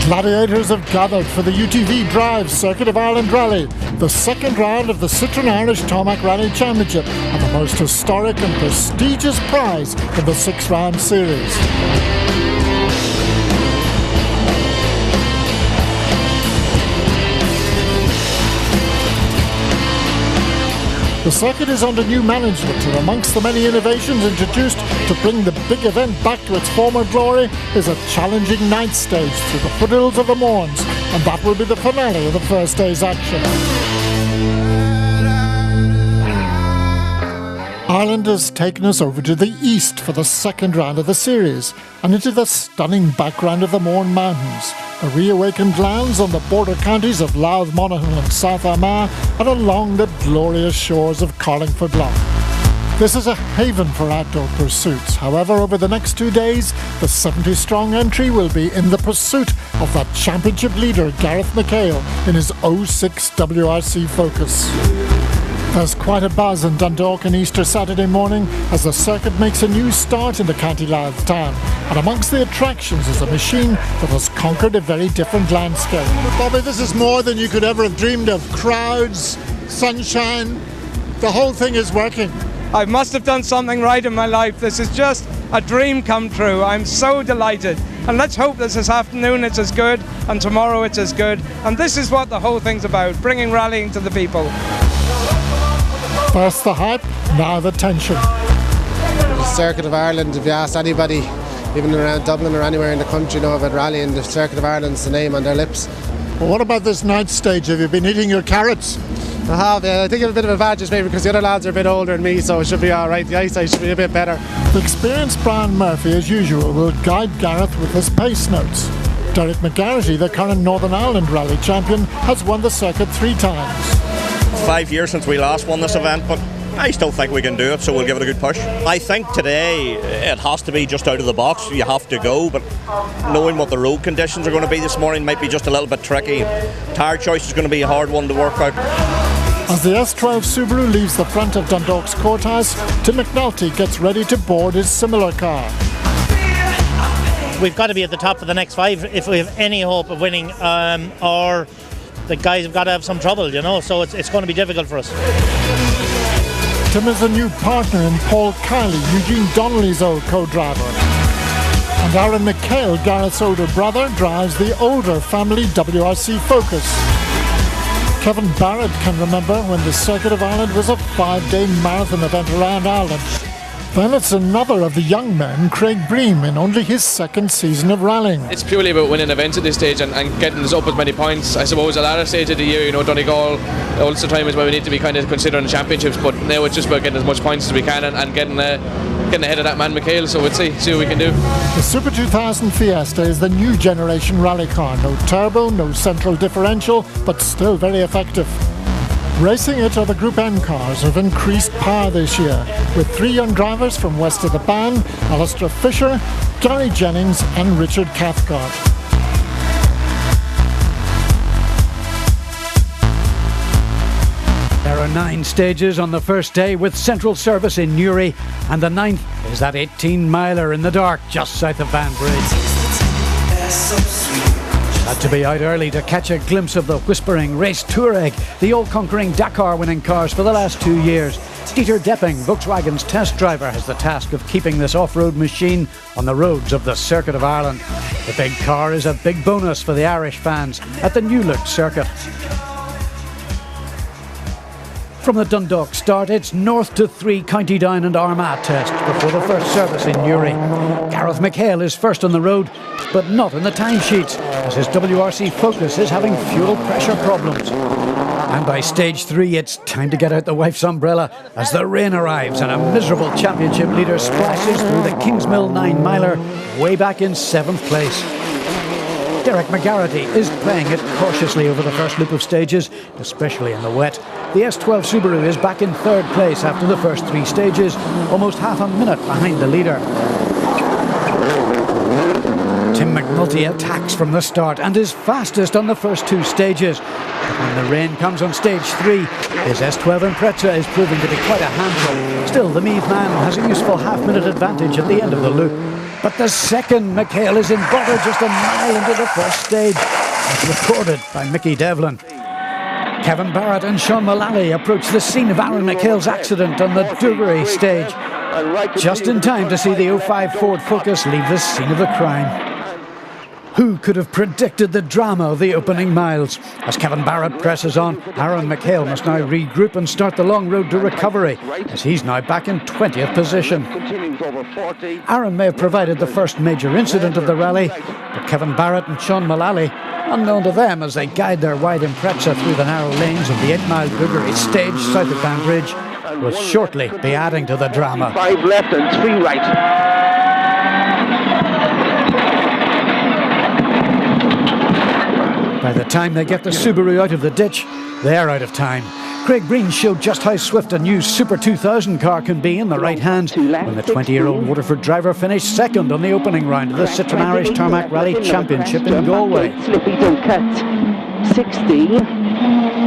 Gladiators have gathered for the UTV Drive Circuit of Ireland Rally, the second round of the Citroen Irish Tarmac Rally Championship, and the most historic and prestigious prize in the 6-round series. The circuit is under new management, and amongst the many innovations introduced to bring the big event back to its former glory is a challenging ninth stage through the foothills of the Mournes, and that will be the finale of the first day's action. Ireland has taken us over to the east for the second round of the series, and into the stunning background of the Mourne Mountains, the reawakened lands on the border counties of Louth, Monaghan and South Armagh, and along the glorious shores of Carlingford Lough. This is a haven for outdoor pursuits. However, over the next 2 days, the 70-strong entry will be in the pursuit of that championship leader, Gareth McHale, in his 06 WRC Focus. There's quite a buzz in Dundalk on Easter Saturday morning as the circuit makes a new start in the County Louth town. And amongst the attractions is a machine that has conquered a very different landscape. Bobby, this is more than you could ever have dreamed of. Crowds, sunshine, the whole thing is working. I must have done something right in my life. This is just a dream come true. I'm so delighted. And let's hope this afternoon it's as good and tomorrow it's as good. And this is what the whole thing's about, bringing rallying to the people. First the hype, now the tension. The Circuit of Ireland, if you ask anybody, even around Dublin or anywhere in the country, know about rallying, the Circuit of Ireland's the name on their lips. Well, what about this ninth stage? Have you been eating your carrots? I have, yeah. I think I have a bit of advantage maybe because the other lads are a bit older than me, so it should be alright. The eyesight should be a bit better. The experienced Brian Murphy, as usual, will guide Gareth with his pace notes. Derek McGarrity, the current Northern Ireland Rally champion, has won the circuit 3 times. 5 years since we last won this event, but I still think we can do it, so we'll give it a good push. I think today it has to be just out of the box. You have to go, but knowing what the road conditions are going to be this morning might be just a little bit tricky. Tyre choice is going to be a hard one to work out. As the S12 Subaru leaves the front of Dundalk's courthouse, Tim McNulty gets ready to board his similar car. We've got to be at the top for the next 5 if we have any hope of winning, or the guys have got to have some trouble, you know, so it's going to be difficult for us. Tim is a new partner in Paul Kiley, Eugene Donnelly's old co-driver. And Aaron McHale, Gareth's older brother, drives the older family WRC Focus. Kevin Barrett can remember when the Circuit of Ireland was a 5-day marathon event around Ireland. Then it's another of the young men, Craig Bream, in only his 2nd season of rallying. It's purely about winning events at this stage and getting us up as many points. I suppose at that stage of the year, you know, Donegal, Ulster time is where we need to be kind of considering the championships, but now it's just about getting as much points as we can and getting ahead of that man McHale, so we'll see what we can do. The Super 2000 Fiesta is the new generation rally car. No turbo, no central differential, but still very effective. Racing it are the Group N cars of increased power this year, with 3 young drivers from west of the Bann, Alastair Fisher, Gary Jennings and Richard Cathcart. There are 9 stages on the first day with central service in Newry, and the 9th is that 18-miler in the dark just south of Banbridge. Had to be out early to catch a glimpse of the whispering race Touareg, the all-conquering Dakar-winning cars for the last 2 years. Dieter Depping, Volkswagen's test driver, has the task of keeping this off-road machine on the roads of the Circuit of Ireland. The big car is a big bonus for the Irish fans at the New Look circuit. From the Dundalk start, it's north to 3 County Down and Armagh tests before the first service in Newry. Gareth McHale is first on the road, but not in the timesheets, as his WRC Focus is having fuel pressure problems. And by stage 3, it's time to get out the wife's umbrella as the rain arrives and a miserable championship leader splashes through the Kingsmill 9-miler way back in 7th place. Derek McGarrity is playing it cautiously over the first loop of stages, especially in the wet. The S12 Subaru is back in 3rd place after the first 3 stages, almost half a minute behind the leader. Tim McNulty attacks from the start and is fastest on the first 2 stages. But when the rain comes on stage 3, his S12 Impreza is proving to be quite a handful. Still, the Meath man has a useful half-minute advantage at the end of the loop. But the second McHale is in bother just a mile into the first stage. As recorded by Mickey Devlin. Kevin Barrett and Sean Mullally approach the scene of Aaron McHale's accident on the Duggery stage, just in time to see the 05 Ford Focus leave the scene of the crime. Who could have predicted the drama of the opening miles? As Kevin Barrett presses on, Aaron McHale must now regroup and start the long road to recovery, as he's now back in 20th position. Aaron may have provided the first major incident of the rally, but Kevin Barrett and Sean Mullally, unknown to them as they guide their wide Impreza through the narrow lanes of the 8-mile Duggery stage south of Banbridge, will shortly be adding to the drama. 5 left and 3 right. By the time they get the Subaru out of the ditch, they're out of time. Craig Breen showed just how swift a new Super 2000 car can be in the right hand when the 20-year-old Waterford driver finished second on the opening round of the Citroen Irish Tarmac Rally Championship in Galway. Slippy don't cut. 16.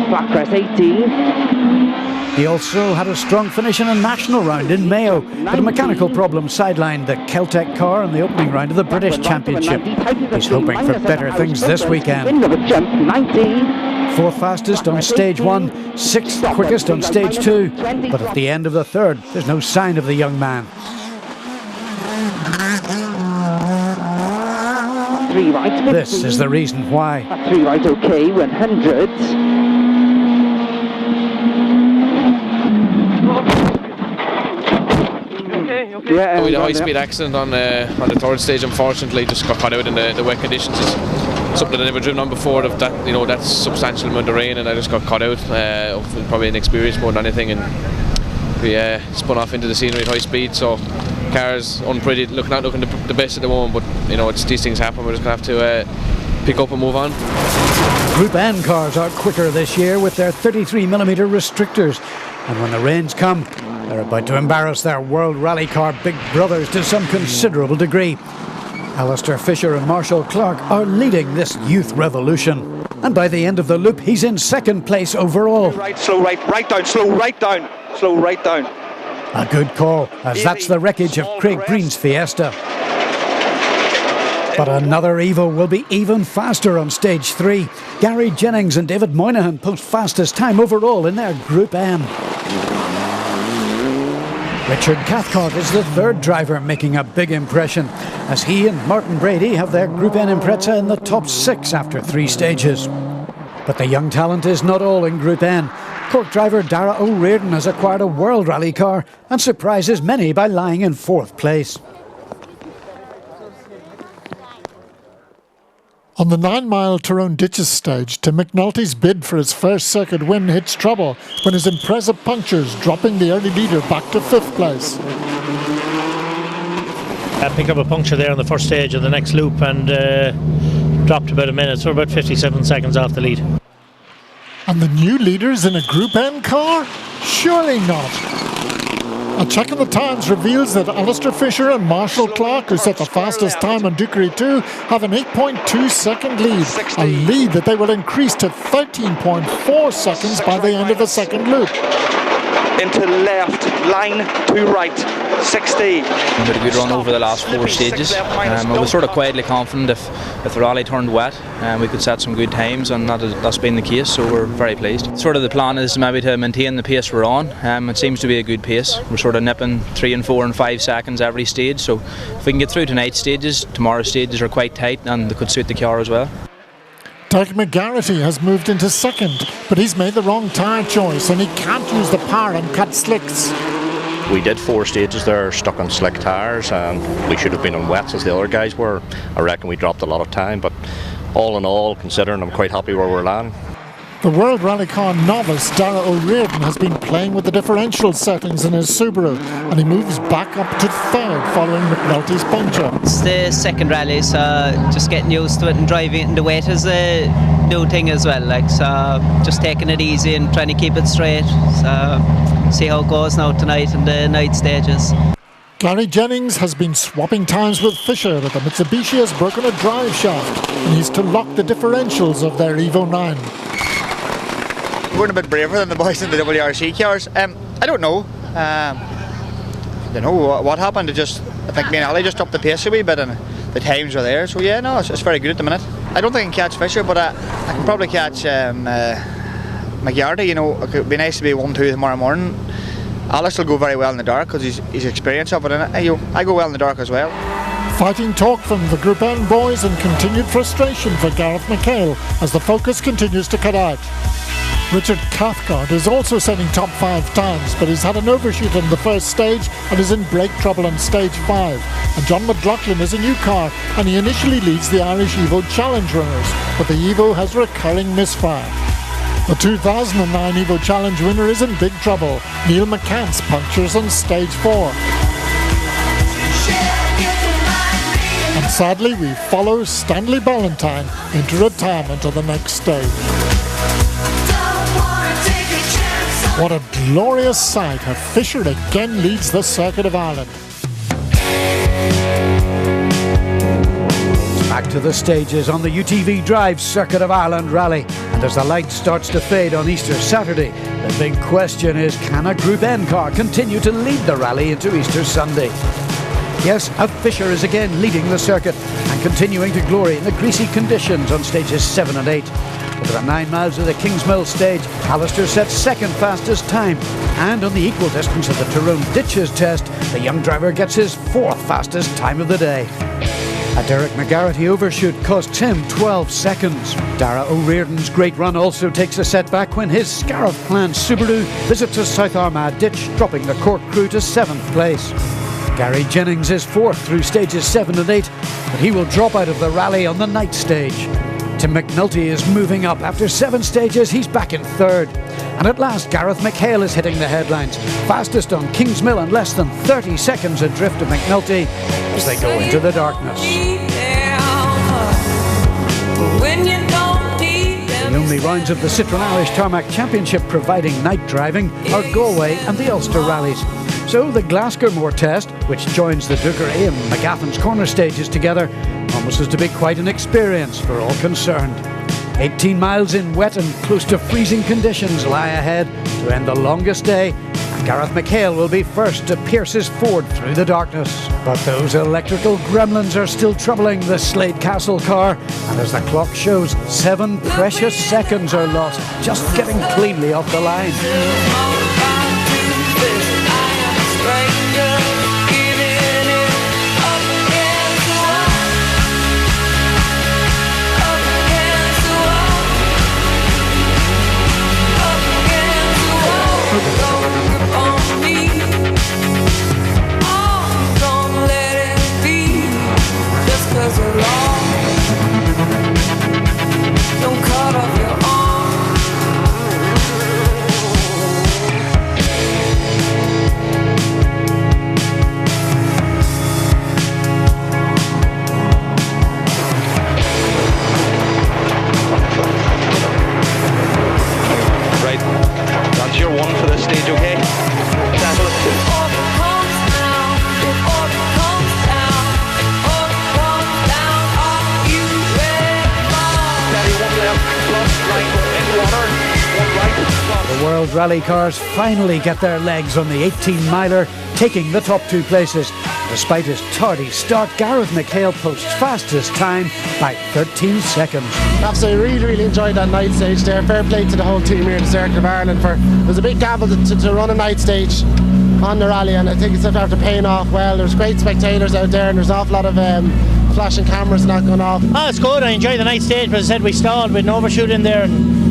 Blackcrest 18. He also had a strong finish in a national round in Mayo, but a mechanical problem sidelined the Keltec car in the opening round of the British Championship. He's hoping for better things this weekend. 4th fastest on stage 1, 6th quickest on stage 2, but at the end of the 3rd, there's no sign of the young man. 3 right. This is the reason why. 3 right, okay, 100. Yeah, we had a high-speed accident on the 3rd stage. Unfortunately, just got caught out in the wet conditions. It's something I've never driven on before. Of that, that's substantial amount of rain, and I just got caught out. Probably inexperienced more than anything, and we spun off into the scenery at high speed. So, cars unpretty, looking the best at the moment. But these things happen. We're just gonna have to pick up and move on. Group N cars are quicker this year with their 33mm restrictors, and when the rains come, they're about to embarrass their World Rally Car big brothers to some considerable degree. Alastair Fisher and Marshall Clark are leading this youth revolution, and by the end of the loop he's in 2nd place overall. Right, slow right, right down, slow right down, slow right down. A good call, as that's the wreckage of Craig Breen's Fiesta. But another Evo will be even faster on stage 3. Gary Jennings and David Moynihan post fastest time overall in their Group M. Richard Cathcart is the 3rd driver making a big impression, as he and Martin Brady have their Group N Impreza in the top 6 after 3 stages. But the young talent is not all in Group N. Cork driver Dara O'Riordan has acquired a World Rally car and surprises many by lying in 4th place. On the 9-mile Tyrone Ditches stage, Tim McNulty's bid for his first circuit win hits trouble when his Impreza punctures, dropping the early leader back to 5th place. I picked up a puncture there on the first stage of the next loop and dropped about a minute, so about 57 seconds off the lead. And the new leaders in a Group N car? Surely not. A check in the Times reveals that Alastair Fisher and Marshall Clark, who set the fastest time on Duggery 2, have an 8.2 second lead, a lead that they will increase to 13.4 seconds by the end of the 2nd loop. Into left, line to right, 60. We had a good run over the last 4 stages. I was sort of quietly confident if the rally turned wet, we could set some good times, and that's been the case, so we're very pleased. Sort of the plan is maybe to maintain the pace we're on. It seems to be a good pace. We're sort of nipping 3 and 4 and 5 seconds every stage, so if we can get through tonight's stages, tomorrow's stages are quite tight and they could suit the car as well. Doug McGarrity has moved into 2nd, but he's made the wrong tyre choice and he can't use the power and cut slicks. We did 4 stages there stuck on slick tyres, and we should have been on wets as the other guys were. I reckon we dropped a lot of time, but all in all, considering, I'm quite happy where we're landing. The World Rally Car novice Dara O'Riordan has been playing with the differential settings in his Subaru, and he moves back up to 3rd following McNulty's puncture. It's the 2nd rally, so just getting used to it and driving it in the wet is a new thing as well. So just taking it easy and trying to keep it straight. So see how it goes now tonight in the night stages. Gary Jennings has been swapping times with Fisher, but the Mitsubishi has broken a drive shaft and he's to lock the differentials of their Evo 9. We're a bit braver than the boys in the WRC cars. I don't know. I don't know what happened. It I think me and Ali just upped the pace a wee bit and the times are there. So yeah, no, it's very good at the minute. I don't think I can catch Fisher, but I can probably catch McGarrity. You know, it could be nice to be 1-2 tomorrow morning. Alastair will go very well in the dark because he's experienced of it, and I go well in the dark as well. Fighting talk from the Group N boys and continued frustration for Gareth McHale as the focus continues to cut out. Richard Cathcart is also setting top 5 times, but he's had an overshoot on the first stage and is in brake trouble on stage 5. And John McLaughlin is a new car, and he initially leads the Irish Evo Challenge runners, but the Evo has recurring misfire. The 2009 Evo Challenge winner is in big trouble. Neil McCants punctures on stage 4. And sadly, we follow Stanley Ballantyne into retirement on the next stage. What a glorious sight as Fisher again leads the Circuit of Ireland. Back to the stages on the UTV Drive Circuit of Ireland Rally. And as the light starts to fade on Easter Saturday, the big question is, can a Group N car continue to lead the rally into Easter Sunday? Yes, Fisher is again leading the circuit and continuing to glory in the greasy conditions on stages 7 and 8. Over the 9 miles of the Kingsmill stage, Alastair sets second fastest time. And on the equal distance of the Tyrone Ditches test, the young driver gets his 4th fastest time of the day. A Derek McGarrity overshoot costs him 12 seconds. Dara O'Riordan's great run also takes a setback when his Scariff Clan Subaru visits a South Armagh ditch, dropping the Cork crew to 7th place. Gary Jennings is 4th through stages 7 and 8, but he will drop out of the rally on the night stage. Tim McNulty is moving up. After 7 stages, he's back in 3rd. And at last, Gareth McHale is hitting the headlines. Fastest on Kingsmill and less than 30 seconds adrift of McNulty as they go into the darkness. The only rounds of the Citroen Irish Tarmac Championship providing night driving are Galway and the Ulster rallies. So the Glasgow test, which joins the Duggery and McGaffin's corner stages together, promises to be quite an experience for all concerned. 18 miles in wet and close to freezing conditions lie ahead to end the longest day, and Gareth McHale will be first to pierce his Ford through the darkness. But those electrical gremlins are still troubling the Slade Castle car, and as the clock shows, 7 precious seconds are lost just getting cleanly off the line. Rally cars finally get their legs on the 18-miler, taking the top 2 places. Despite his tardy start, Gareth McHale posts fastest time by 13 seconds. Absolutely, really enjoyed that night stage there. Fair play to the whole team here in the Circuit of Ireland. It was a big gamble to run a night stage on the rally, and I think it's after paying off well. There's great spectators out there, and there's an awful lot of flashing cameras and that going off. Oh, it's good. I enjoyed the night stage, but as I said, we stalled with an overshoot in there, and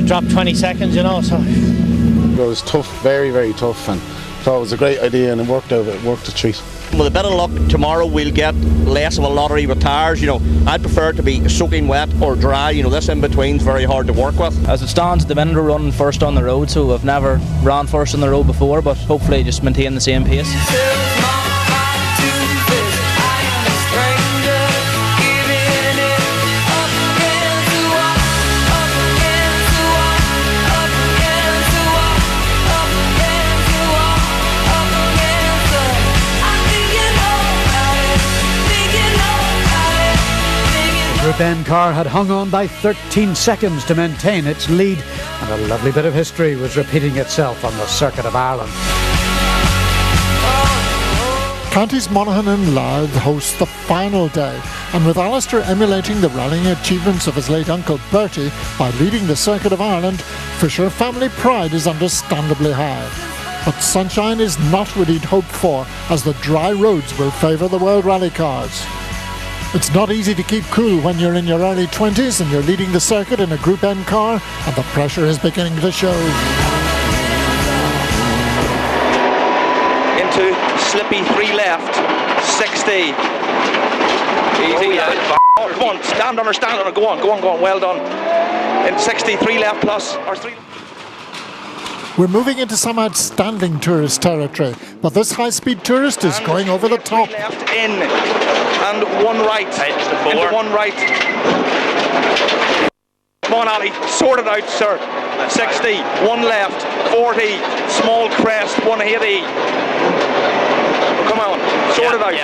dropped 20 seconds, you know, so it was tough, very, very tough, and thought it was a great idea, and it worked out. It worked a treat. With a bit of luck, tomorrow we'll get less of a lottery with tyres. You know, I'd prefer it to be soaking wet or dry. You know, this in between's very hard to work with. As it stands, the minute we're running first on the road, so I've never ran first on the road before, but hopefully just maintain the same pace. Group N car had hung on by 13 seconds to maintain its lead, and a lovely bit of history was repeating itself on the Circuit of Ireland. Counties Monaghan and Louth host the final day, and with Alastair emulating the rallying achievements of his late uncle Bertie by leading the Circuit of Ireland, Fisher family pride is understandably high. But sunshine is not what he'd hoped for, as the dry roads will favour the World Rally cars. It's not easy to keep cool when you're in your early 20s and you're leading the circuit in a Group N car, and the pressure is beginning to show. Into slippy 3 left, 60. Easy, oh, come on, stand on her, go on, well done. In 60, 3 left plus, or 3. We're moving into some outstanding tourist territory, but this high-speed tourist is going over the top. 3 left in, and 1 right, into 1 right. Come on, Ali, sort it out, sir. 60, 1 left, 40, small crest, 180. Come on, sort it out.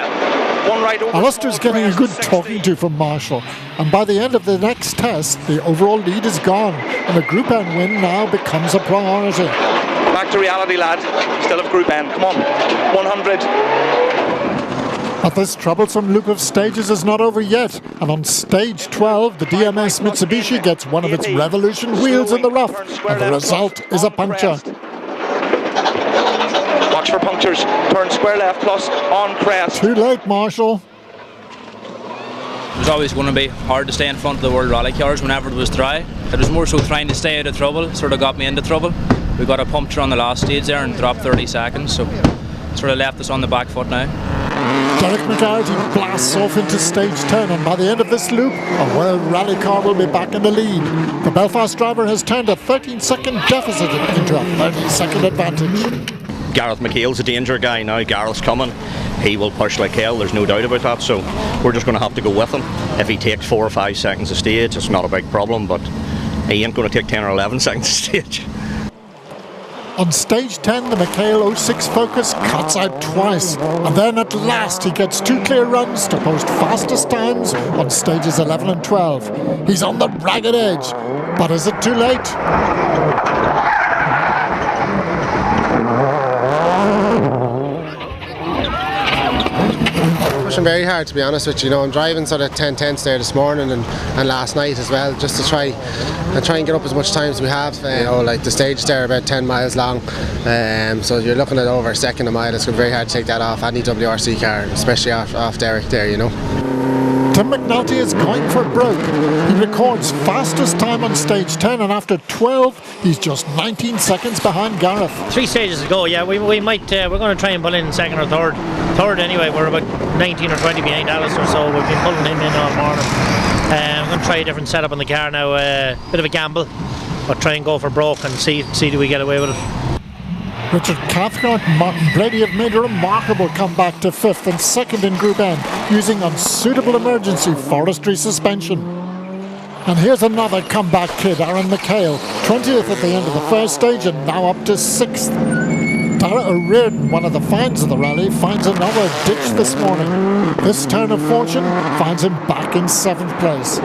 1 right over. Alastair's getting a good talking to from Marshall, and by the end of the next test, the overall lead is gone, and a Group N win now becomes a priority. Back to reality, lad. Still have Group N. Come on, 100. But this troublesome loop of stages is not over yet, and on stage 12, the DMS Mitsubishi gets one of its Revolution wheels in the rough, and the result is a puncture. Watch for punctures. Turn square left plus on crest. Too late, Marshall. It was always going to be hard to stay in front of the World Rally cars whenever it was dry. It was more so trying to stay out of trouble, sort of got me into trouble. We got a puncture on the last stage there and dropped 30 seconds, so sort of left us on the back foot now. Derek McGarrity blasts off into stage 10, and by the end of this loop, a World Rally car will be back in the lead. The Belfast driver has turned a 13-second deficit into a 30-second advantage. Gareth McHale's a danger guy now. Gareth's coming. He will push like hell, there's no doubt about that, so we're just going to have to go with him. If he takes 4 or 5 seconds a stage, it's not a big problem, but he ain't going to take 10 or 11 seconds a stage. On stage 10, the McHale 06 Focus cuts out twice, and then at last he gets 2 clear runs to post fastest times on stages 11 and 12. He's on the ragged edge, but is it too late? Pushing very hard, to be honest with you. I'm driving sort of 10-10s there this morning and last night as well, just to try and get up as much time as we have. Like the stage there about 10 miles long, so you're looking at over a second a mile. It's going to be very hard to take that off any WRC car, especially off Derek there, Tim McNulty is going for broke. He records fastest time on stage 10, and after 12, he's just 19 seconds behind Gareth. 3 stages to go, yeah. We might, we're going to try and pull in second or third. Third anyway, we're about 19 or 20 behind Alastair, so we've been pulling him in all morning. I'm going to try a different setup on the car now, bit of a gamble, but try and go for broke and see do we get away with it. Richard Cathcart and Martin Brady have made a remarkable comeback to 5th and 2nd in Group N, using unsuitable emergency forestry suspension. And here's another comeback kid, Aaron McHale, 20th at the end of the first stage and now up to 6th. Dara O'Riordan, one of the finds of the rally, finds another ditch this morning. This turn of fortune finds him back in 7th place.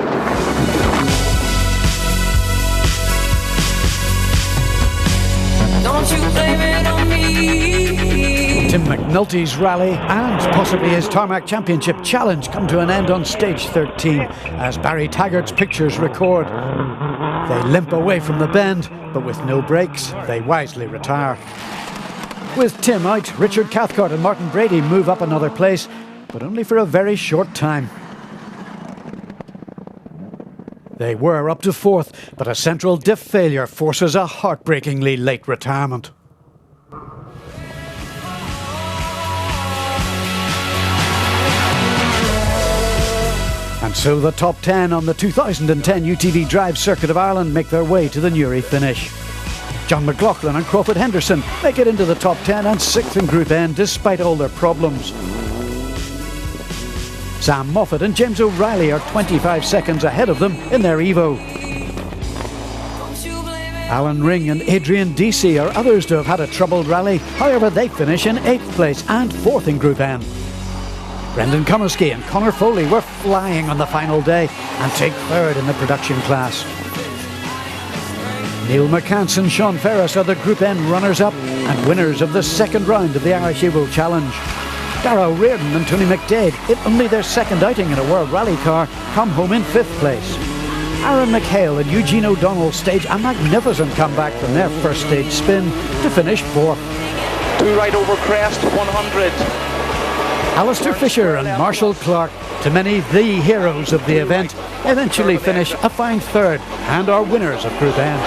Don't you blame it on me. Tim McNulty's rally and possibly his Tarmac Championship challenge come to an end on stage 13 as Barry Taggart's pictures record. They limp away from the bend, but with no brakes, they wisely retire. With Tim out, Richard Cathcart and Martin Brady move up another place, but only for a very short time. They were up to 4th, but a central diff failure forces a heartbreakingly late retirement. And so the top 10 on the 2010 UTV Drive Circuit of Ireland make their way to the Newry finish. John McLaughlin and Crawford Henderson make it into the top 10 and 6th in Group N despite all their problems. Sam Moffat and James O'Reilly are 25 seconds ahead of them in their Evo. Alan Ring and Adrian Deasy are others to have had a troubled rally, however they finish in 8th place and 4th in Group N. Brendan Comiskey and Conor Foley were flying on the final day and take 3rd in the production class. Neil McCants and Sean Ferris are the Group N runners-up and winners of the 2nd round of the Irish Evo Challenge. Darragh Reardon and Tony McDade, in only their second outing in a World Rally car, come home in 5th place. Aaron McHale and Eugene O'Donnell stage a magnificent comeback from their first stage spin to finish 4th. 2 right over crest, 100. Alastair Fisher and Marshall Clark, to many the heroes of the event, eventually finish a fine 3rd and are winners of Group N.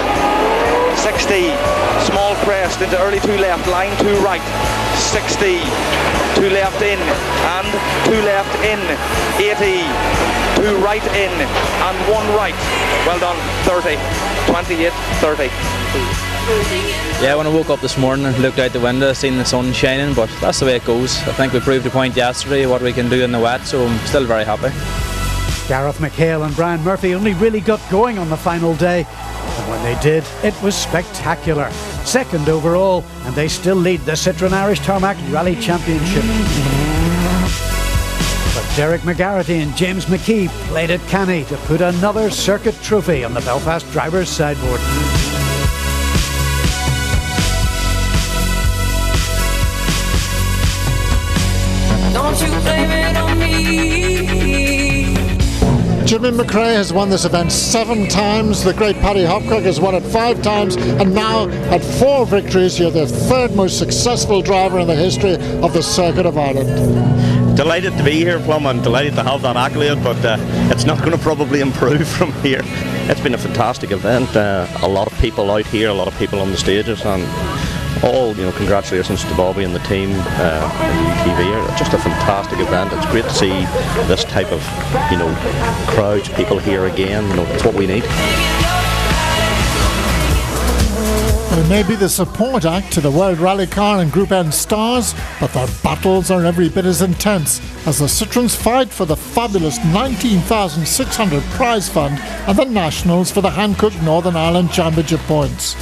60, small crest into early 2 left, line 2 right, 60, 2 left in, and 2 left in, 80, 2 right in, and 1 right. Well done, 30, 28, 30. Yeah, when I woke up this morning and looked out the window, seen the sun shining, but that's the way it goes. I think we proved a point yesterday what we can do in the wet, so I'm still very happy. Gareth McHale and Brian Murphy only really got going on the final day, and when they did, it was spectacular. 2nd overall, and they still lead the Citroen Irish Tarmac Rally Championship. But Derek McGarrity and James McKee played it canny to put another circuit trophy on the Belfast drivers' sideboard. Don't you blame it on me. Jimmy McRae has won this event 7 times. The great Paddy Hopcock has won it 5 times, and now at 4 victories, you're the 3rd most successful driver in the history of the Circuit of Ireland. Delighted to be here, Plum, and delighted to have that accolade, but it's not going to probably improve from here. It's been a fantastic event. A lot of people out here, a lot of people on the stages, and all, congratulations to Bobby and the team and UTV. Just a fantastic event. It's great to see this type of, crowds, people here again. It's what we need. They may be the support act to the World Rally Car and Group N stars, but their battles are every bit as intense as the Citroens fight for the fabulous $19,600 prize fund and the Nationals for the Hankook Northern Ireland Championship points.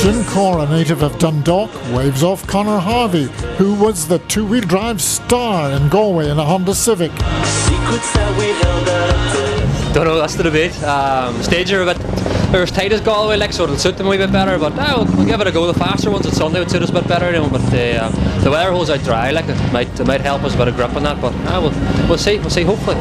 Jim Corr, a native of Dundalk, waves off Conor Harvey, who was the 2-wheel drive star in Galway in a Honda Civic. Don't know, that's the debate. Stages are a bit, they're as tight as Galway, so it'll suit them a wee bit better, but we'll give it a go. The faster ones at Sunday would suit us a bit better, but the weather holds out dry, it might help us a bit of grip on that, but we'll see, hopefully.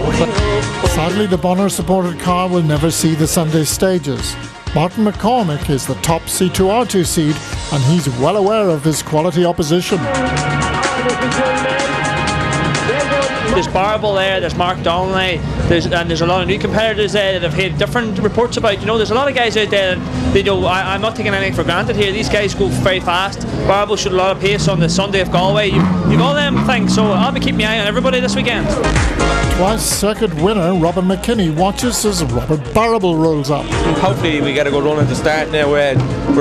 Sadly, the Bonner supported car will never see the Sunday stages. Martin McCormick is the top C2R2 seed, and he's well aware of his quality opposition. There's Barable there, there's Mark Donnelly, there's a lot of new competitors there that have had different reports about. There's a lot of guys out there that, I'm not taking anything for granted here. These guys go very fast. Barable showed a lot of pace on the Sunday of Galway. You've all them things, so I'll be keeping my eye on everybody this weekend. Twice circuit winner Robin McKinney watches as Robert Barable rolls up. Hopefully we get a good run at the start now. We're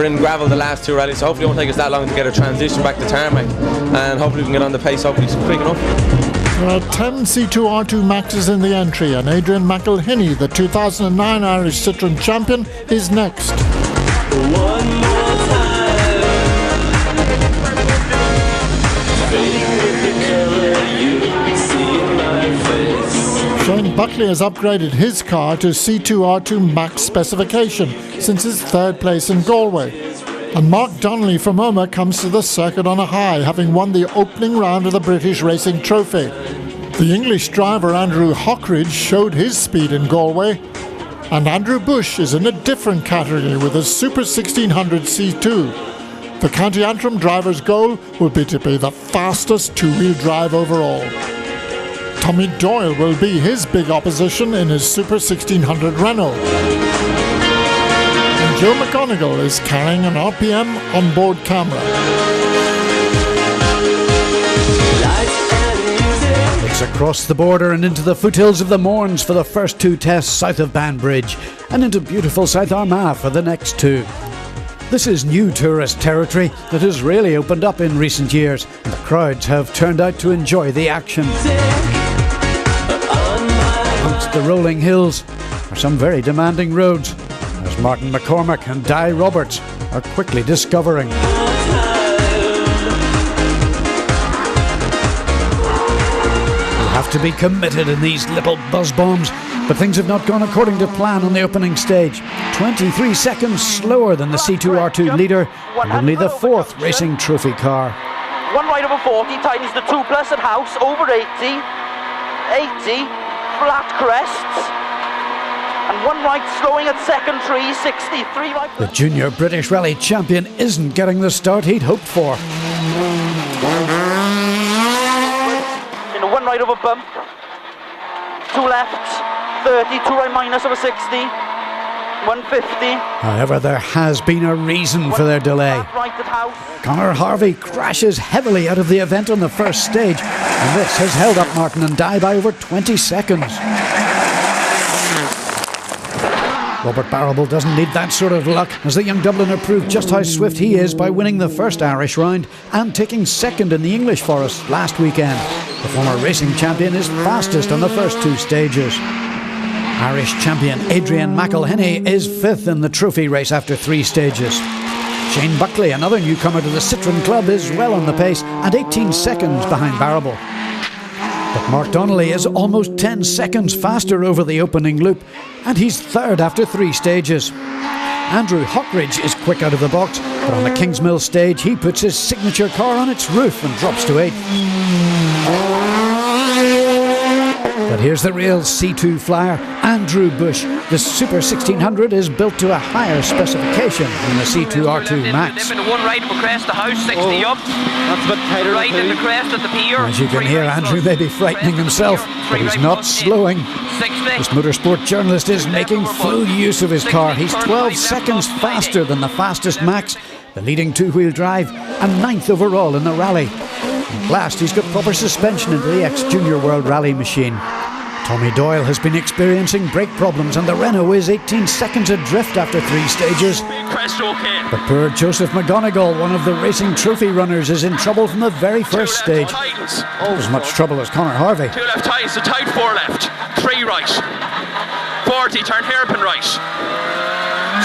in gravel the last 2 rallies, so hopefully it won't take us that long to get a transition back to tarmac, and hopefully we can get on the pace hopefully quick enough. There are 10 C2R2 Maxes in the entry, and Adrian McElhinney, the 2009 Irish Citroen champion, is next. One more time. Shane Buckley has upgraded his car to C2R2 Max specification since his 3rd place in Galway. And Mark Donnelly from Omagh comes to the circuit on a high, having won the opening round of the British Racing Trophy. The English driver Andrew Hockridge showed his speed in Galway, and Andrew Bush is in a different category with a Super 1600 C2. The County Antrim driver's goal will be to be the fastest 2-wheel drive overall. Tommy Doyle will be his big opposition in his Super 1600 Renault. And Joe McGonigal is carrying an RPM onboard camera. It's across the border and into the foothills of the Mournes for the first 2 tests south of Banbridge, and into beautiful South Armagh for the next 2. This is new tourist territory that has really opened up in recent years, and the crowds have turned out to enjoy the action. Amongst the rolling hills are some very demanding roads, as Martin McCormick and Di Roberts are quickly discovering. You have to be committed in these little buzz bombs, But things have not gone according to plan on the opening stage. 23 seconds slower than the C2R2 leader, and only the 4th Racing Trophy car. One right over 40, tightens the 2+ at house, over 80, 80, flat crests, and one right slowing at second tree, 60, 3 right. The junior British Rally champion isn't getting the start he'd hoped for. In a one right over bump, 2 left, 30, 2 right minus over 60, 150. However, there has been a reason for their delay. Right at house. Conor Harvey crashes heavily out of the event on the first stage, and this has held up Martin and Dye by over 20 seconds. Robert Barrable doesn't need that sort of luck, as the young Dubliner proved just how swift he is by winning the first Irish round and taking second in the English Forest last weekend. The former racing champion is fastest on the first 2 stages. Irish champion Adrian McElhenney is 5th in the trophy race after 3 stages. Shane Buckley, another newcomer to the Citroen Club, is well on the pace and 18 seconds behind Barrable. But Mark Donnelly is almost 10 seconds faster over the opening loop, and he's 3rd after 3 stages. Andrew Hockridge is quick out of the box, but on the Kingsmill stage he puts his signature car on its roof and drops to 8th. But here's the real C2 flyer, Andrew Bush. The Super 1600 is built to a higher specification than the C2R2 Max. One right over crest, the house, 60 up. That's a bit tighter. Right in the crest at the pier. As you can hear, Andrew may be frightening himself, but he's not slowing. This motorsport journalist is making full use of his car. He's 12 seconds faster than the fastest Max, the leading 2-wheel drive, and 9th overall in the rally. At last, he's got proper suspension into the ex-Junior World Rally machine. Tommy Doyle has been experiencing brake problems, and the Renault is 18 seconds adrift after 3 stages. But poor Joseph McGonigal, one of the Racing Trophy runners, is in trouble from the very first stage. As much trouble as Conor Harvey. 2 left tightens, a tight 4 left, 3 right, 40, turn hairpin right.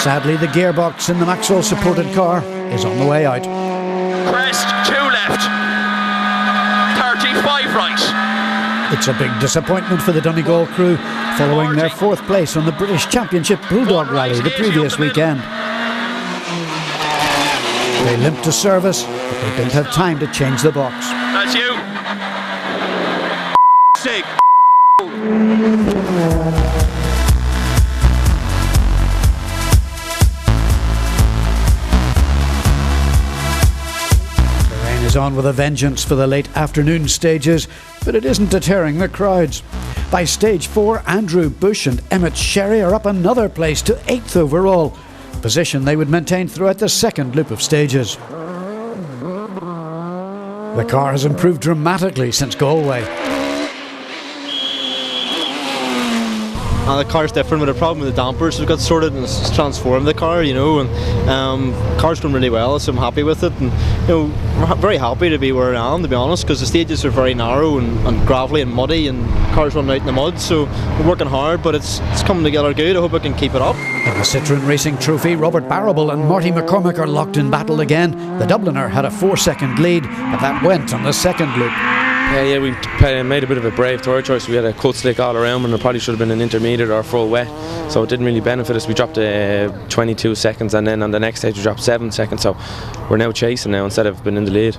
Sadly, the gearbox in the Maxwell supported car is on the way out. Crest, 2 left, 35 right. It's a big disappointment for the Donegal crew, following their 4th place on the British Championship Bulldog Rally the previous weekend. They limped to service, but they didn't have time to change the box. That's you. Sick. Is on with a vengeance for the late afternoon stages, but it isn't deterring the crowds. By stage 4, Andrew Bush and Emmett Sherry are up another place to 8th overall, a position they would maintain throughout the second loop of stages. The car has improved dramatically since Galway. The car's different with a problem with the dampers. We've got sorted and transformed the car, you know, and car's going really well, so I'm happy with it. And you know, we're very happy to be where I am, to be honest, because the stages are very narrow and gravelly and muddy, and cars running out in the mud. So we're working hard, but it's coming together good. I hope I can keep it up. In the Citroen Racing Trophy, Robert Barrable and Marty McCormick are locked in battle again. The Dubliner had a 4-second lead, but that went on the second loop. Yeah, we made a bit of a brave tour choice. We had a cut slick all around, and it probably should have been an intermediate or a full wet, so it didn't really benefit us. We dropped 22 seconds, and then on the next stage we dropped 7 seconds, so we're now chasing now instead of being in the lead.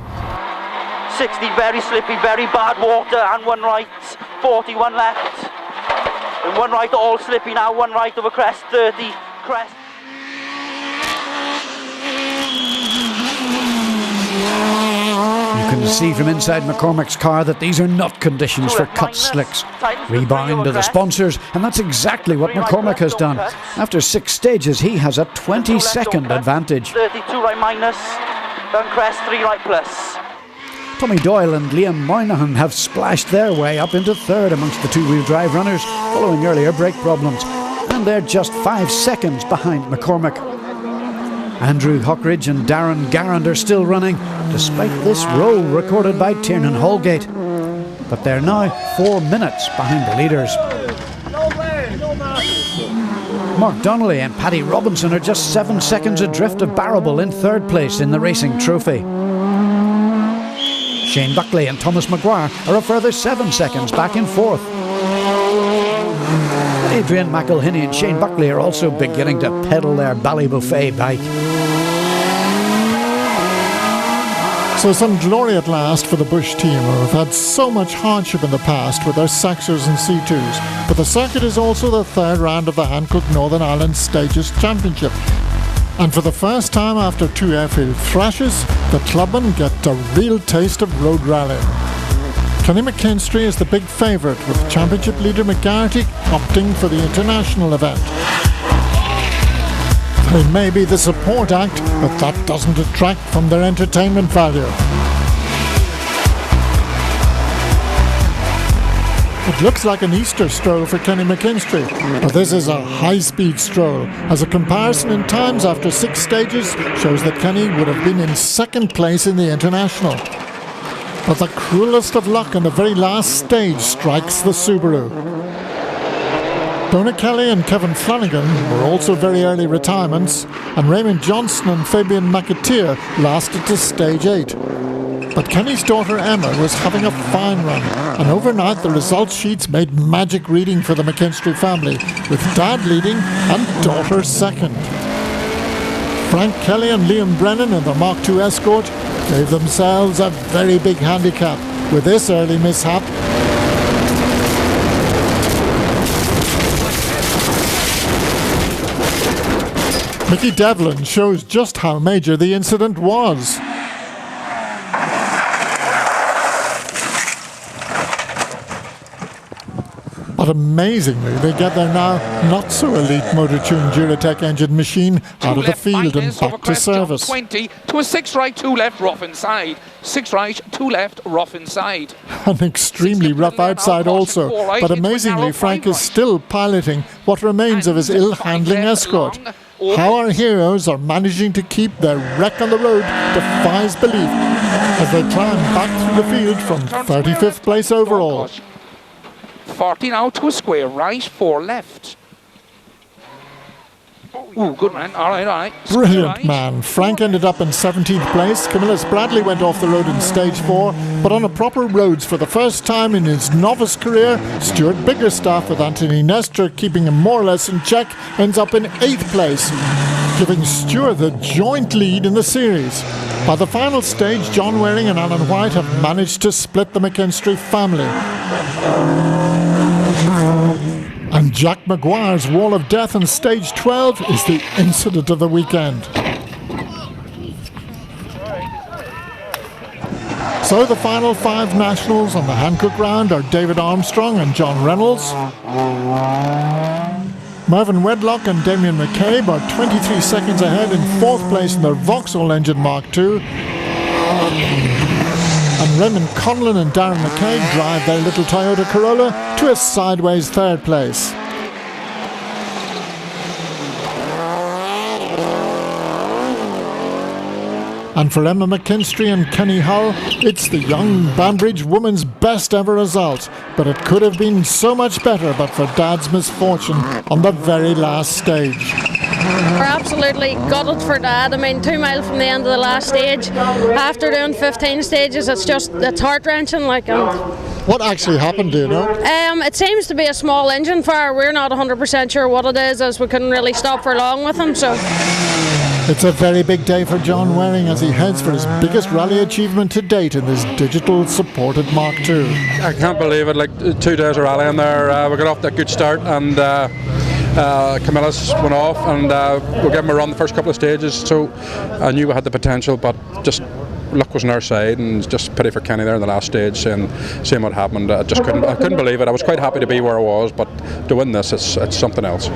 60, very slippy, very bad water, and 1 right, 41 left. And 1 right, all slippy now, 1 right over crest, 30, crest. You can see from inside McCormick's car that these are not conditions for cut slicks. Rebound to the sponsors, and that's exactly what McCormick has done. After 6 stages, he has a 20-second advantage. 32 right minus, then crest, 3 right plus. Tommy Doyle and Liam Moynihan have splashed their way up into 3rd amongst the 2-wheel drive runners, following earlier brake problems, and they're just 5 seconds behind McCormick. Andrew Hockridge and Darren Garand are still running, despite this roll recorded by Tiernan Holgate. But they're now 4 minutes behind the leaders. Mark Donnelly and Paddy Robinson are just 7 seconds adrift of Barrable in 3rd place in the Racing Trophy. Shane Buckley and Thomas Maguire are a further 7 seconds back in 4th. Adrian McElhinney and Shane Buckley are also beginning to pedal their Ballybuffet bike. So some glory at last for the Bush team, who have had so much hardship in the past with their Saxers and C2s. But the circuit is also the third round of the Hancock Northern Ireland Stages Championship. And for the first time after 2 airfield thrashes, the clubmen get a real taste of road rallying. Kenny McKinstry is the big favourite, with championship leader McGarrity opting for the international event. They may be the support act, but that doesn't detract from their entertainment value. It looks like an Easter stroll for Kenny McKinstry, but this is a high-speed stroll, as a comparison in times after 6 stages shows that Kenny would have been in second place in the international. But the cruelest of luck in the very last stage strikes the Subaru. Donna Kelly and Kevin Flanagan were also very early retirements, and Raymond Johnson and Fabian McAteer lasted to stage 8. But Kenny's daughter Emma was having a fine run, and overnight the results sheets made magic reading for the McKinstry family, with Dad leading and daughter second. Frank Kelly and Liam Brennan in the Mark II Escort gave themselves a very big handicap with this early mishap. Mickey Devlin shows just how major the incident was. But amazingly, they get their now not-so-elite Motortune Duratec engine machine out of the field and back to service. 20 to a 6 right, 2 left, rough inside. 6 right, 2 left, rough inside. An extremely rough outside also, but amazingly Frank is still piloting what remains of his ill-handling Escort. How our heroes are managing to keep their wreck on the road defies belief as they climb back through the field from 35th place overall. 40 now to a square right, 4 left. Ooh, good man. All right. Brilliant man. Frank ended up in 17th place. Camillus Bradley went off the road in stage 4, but on a proper roads for the first time in his novice career, Stuart Biggerstaff, with Anthony Nestor keeping him more or less in check, ends up in 8th place, giving Stuart the joint lead in the series. By the final stage, John Waring and Alan White have managed to split the McKinstry family. And Jack Maguire's Wall of Death in stage 12 is the incident of the weekend. So the final 5 nationals on the Hancock round are David Armstrong and John Reynolds. Marvin Wedlock and Damien McCabe are 23 seconds ahead in 4th place in their Vauxhall engine Mark II. And Raymond Conlon and Darren McKay drive their little Toyota Corolla to a sideways 3rd place. And for Emma McKinstry and Kenny Hull, it's the young Banbridge woman's best ever result. But it could have been so much better but for Dad's misfortune on the very last stage. We're absolutely gutted for Dad. I mean, 2 miles from the end of the last stage. After doing 15 stages, it's heart-wrenching. What actually happened, do you know? It seems to be a small engine fire. We're not 100% sure what it is, as we couldn't really stop for long with him. So it's a very big day for John Waring as he heads for his biggest rally achievement to date in this digital supported Mark II. I can't believe it, 2 days of rallying there. We got off to a good start, and Camillus went off, and we gave him a run the first couple of stages, so I knew we had the potential, but just luck was on our side, and just pity for Kenny there in the last stage, seeing what happened. I couldn't believe it. I was quite happy to be where I was, but to win this, it's something else.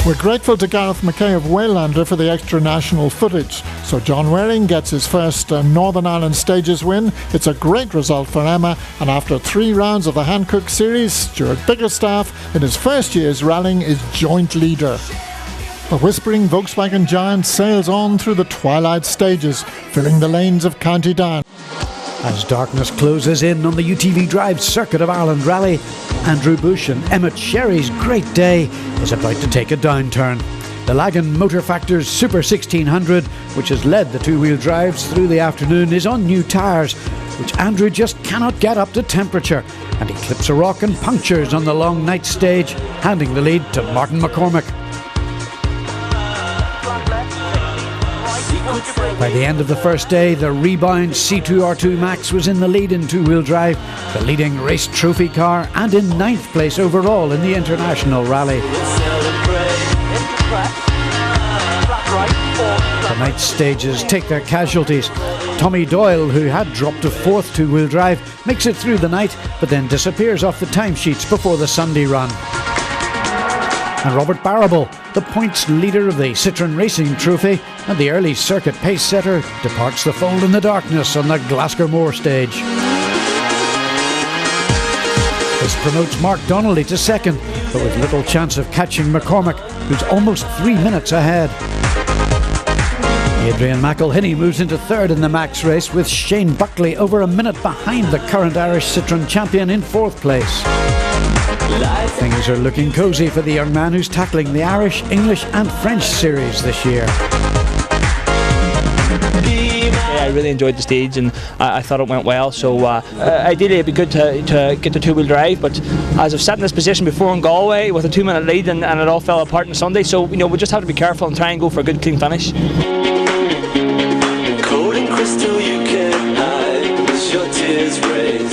We're grateful to Gareth McKay of Waylander for the extra national footage. So John Waring gets his first Northern Ireland Stages win. It's a great result for Emma, and after 3 rounds of the Hancock Series, Stuart Biggerstaff, in his first year's rallying, is joint leader. The whispering Volkswagen giant sails on through the twilight stages, filling the lanes of County Down. As darkness closes in on the UTV Drive Circuit of Ireland Rally, Andrew Bush and Emmett Sherry's great day is about to take a downturn. The Lagan Motor Factor's Super 1600, which has led the two-wheel drives through the afternoon, is on new tyres, which Andrew just cannot get up to temperature, and he clips a rock and punctures on the long night stage, handing the lead to Martin McCormick. By the end of the first day, the Rebound C2R2 Max was in the lead in two-wheel drive, the leading race trophy car, and in 9th place overall in the International Rally. The night stages take their casualties. Tommy Doyle, who had dropped to 4th two-wheel drive, makes it through the night, but then disappears off the timesheets before the Sunday run. And Robert Barrable, the points leader of the Citroen Racing Trophy and the early circuit pace setter, departs the fold in the darkness on the Glasgow Moor stage. This promotes Mark Donnelly to 2nd, but with little chance of catching McCormick, who's almost 3 minutes ahead. Adrian McElhinney moves into 3rd in the Max race, with Shane Buckley over a minute behind the current Irish Citroen champion in 4th place. Things are looking cosy for the young man who's tackling the Irish, English and French series this year. Yeah, I really enjoyed the stage and I thought it went well, so ideally it'd be good to get the two-wheel drive, but as I've sat in this position before in Galway with a 2-minute lead and it all fell apart on Sunday, so we just have to be careful and try and go for a good clean finish.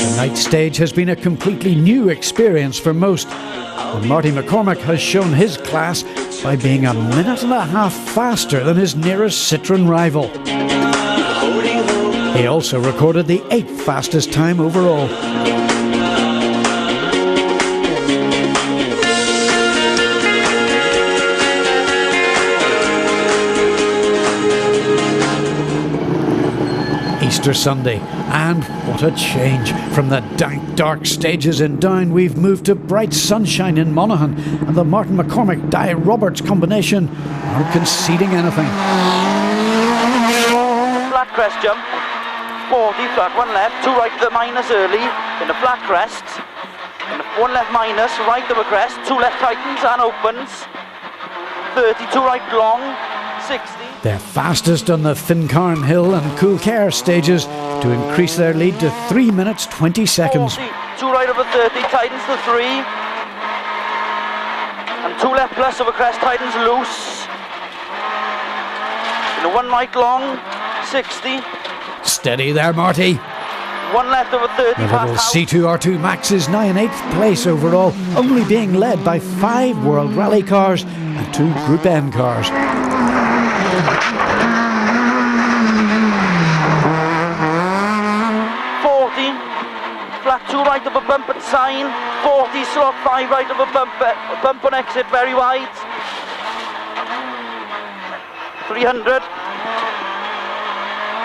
The night stage has been a completely new experience for most, and Marty McCormick has shown his class by being a minute and a half faster than his nearest Citroen rival. He also recorded the 8th fastest time overall. Easter Sunday, and what a change. From the dank, dark stages in Down, we've moved to bright sunshine in Monaghan, and the Martin McCormick Di Roberts combination aren't conceding anything. Flat crest jump, 40, flat, 1 left, 2 right to the minus early, in the flat crest, in the 1 left minus, right of a crest, 2 left tightens and opens, 30, 2 right long, 60. They're fastest on the Fincarn Hill and Coolcare stages to increase their lead to 3 minutes 20 seconds. 40, 2 right over 30, tightens to 3. And 2 left plus over crest, tightens loose. In the 1 right long, 60. Steady there, Marty. 1 left over 30. The little C2R2 Max is now in 8th place overall, only being led by 5 World Rally cars and 2 Group N cars. 40, flat 2 right of a bump at sign, 40, slot 5 right of a bump on exit very wide, 300,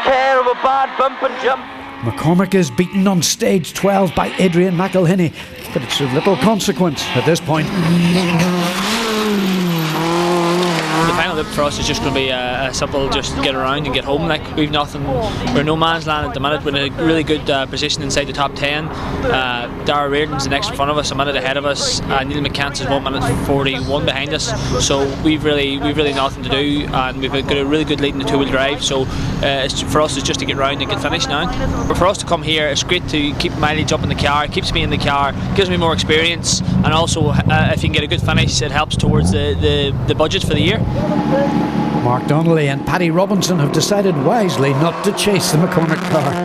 care of a bad bump and jump. McCormick is beaten on stage 12 by Adrian McElhinney, but it's of little consequence at this point. The final lap for us is just going to be a simple just get around and get home. Like, we've nothing, we're no man's land at the minute. We're in a really good position inside the top 10. Dara Reardon's the next in front of us, a minute ahead of us. Neil McCants is 1 minute 41 behind us. So we've really nothing to do, and we've got a really good lead in the two-wheel drive. So for us, it's just to get round and get finished now. But for us to come here, it's great to keep mileage up in the car. It keeps me in the car, gives me more experience, and also if you can get a good finish, it helps towards the budget for the year. Mark Donnelly and Paddy Robinson have decided wisely not to chase the McCormick car.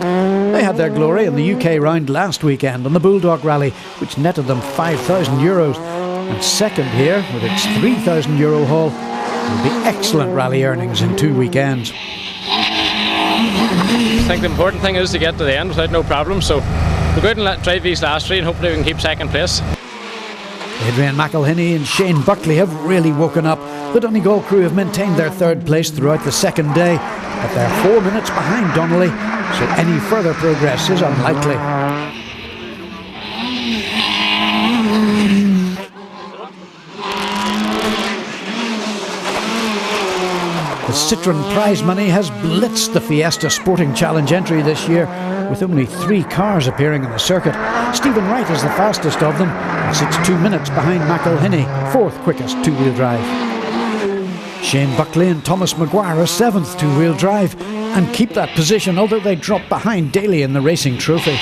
They had their glory in the UK round last weekend on the Bulldog Rally, which netted them €5,000. And second here, with its €3,000 haul, will be excellent rally earnings in 2 weekends. I think the important thing is to get to the end without no problem, so we'll go out and drive these last 3 and hopefully we can keep second place. Adrian McElhinney and Shane Buckley have really woken up. The Donegal crew have maintained their 3rd place throughout the second day, but they're 4 minutes behind Donnelly, so any further progress is unlikely. The Citroen prize money has blitzed the Fiesta Sporting Challenge entry this year, with only 3 cars appearing in the circuit. Stephen Wright is the fastest of them and sits 2 minutes behind McElhinney, 4th quickest two-wheel drive. Shane Buckley and Thomas Maguire are 7th two-wheel drive and keep that position, although they drop behind Daly in the Racing Trophy.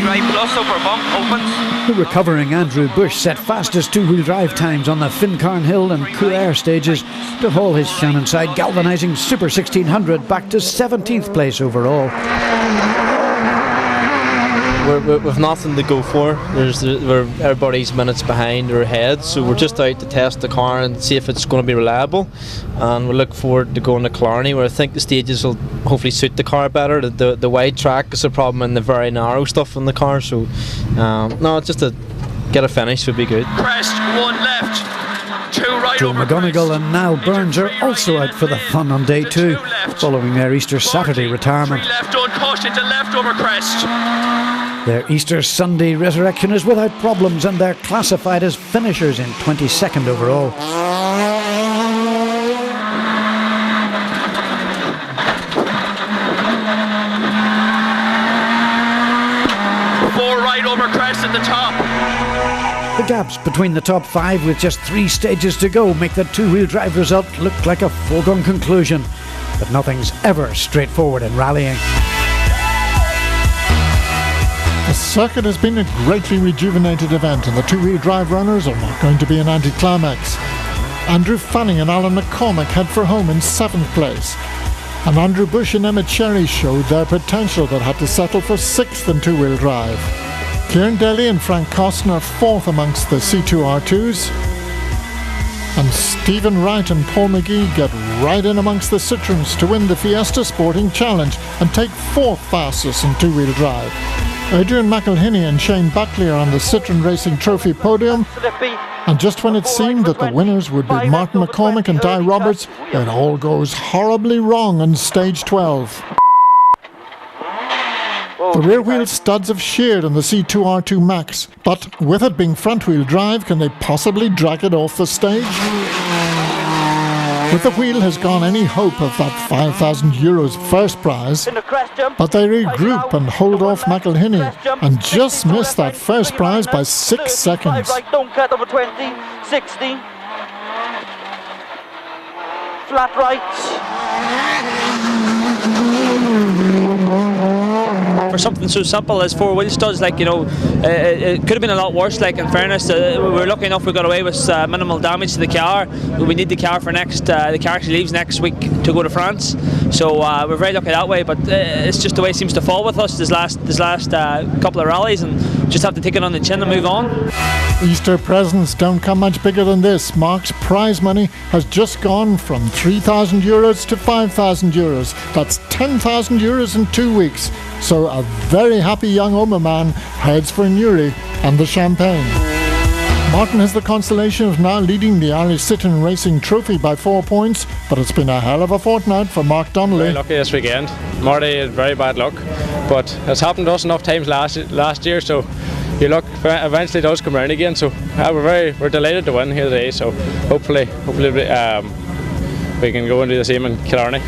Right plus over bump opens. The recovering Andrew Bush set fastest two-wheel drive times on the Fincarn Hill and Couair stages to haul his Shannonside galvanising Super 1600 back to 17th place overall. We've nothing to go for. Everybody's minutes behind or ahead, so we're just out to test the car and see if it's going to be reliable. And we look forward to going to Killarney, where I think the stages will hopefully suit the car better. The wide track is a problem, and the very narrow stuff in the car. So no, just to get a finish would be good. Crest, 1 left, 2 right Joe over McGonigal and Niall Burns are also out for the fun on day 2, following their Easter Saturday retirement. 3 left, don't push into left over crest. Their Easter Sunday resurrection is without problems, and they're classified as finishers in 22nd overall. Right over crest at the top. The gaps between the top 5 with just 3 stages to go make the two-wheel drive result look like a foregone conclusion. But nothing's ever straightforward in rallying. The circuit has been a greatly rejuvenated event, and the two-wheel drive runners are not going to be an anticlimax. Andrew Fanning and Alan McCormick head for home in 7th place. And Andrew Bush and Emmett Sherry showed their potential but had to settle for 6th in two-wheel drive. Kieran Daly and Frank Costner 4th amongst the C2R2s. And Stephen Wright and Paul McGee get right in amongst the Citroens to win the Fiesta Sporting Challenge and take 4th fastest in two-wheel drive. Adrian McElhinney and Shane Buckley are on the Citroen Racing Trophy podium. And just when it seemed that the winners would be Martin McCormick and Di Roberts, it all goes horribly wrong on stage 12. The rear wheel studs have sheared on the C2R2 Max, but with it being front wheel drive, can they possibly drag it off the stage? With the wheel has gone any hope of that €5,000 first prize, but they regroup and hold off McElhinney and just miss that first prize by 6 seconds. Right, don't cut over 20, 60. Flat right. For something so simple as 4 wheel studs, like, you know, it could have been a lot worse. Like, in fairness, we're lucky enough we got away with minimal damage to the car. We need the car for next. The car actually leaves next week to go to France, so we're very lucky that way. But it's just the way it seems to fall with us this last couple of rallies, and just have to take it on the chin and move on. Easter presents don't come much bigger than this. Mark's prize money has just gone from €3,000 to €5,000. That's €10,000 in 2 weeks. So a very happy young Oma man heads for Newry and the champagne. Martin has the consolation of now leading the Irish Citroen Racing Trophy by 4 points, but it's been a hell of a fortnight for Mark Donnelly. Very lucky this weekend. Marty had very bad luck, but it's happened to us enough times last year, so your luck eventually does come around again. So we're delighted to win here today. So hopefully we can go and do the same in Killarney.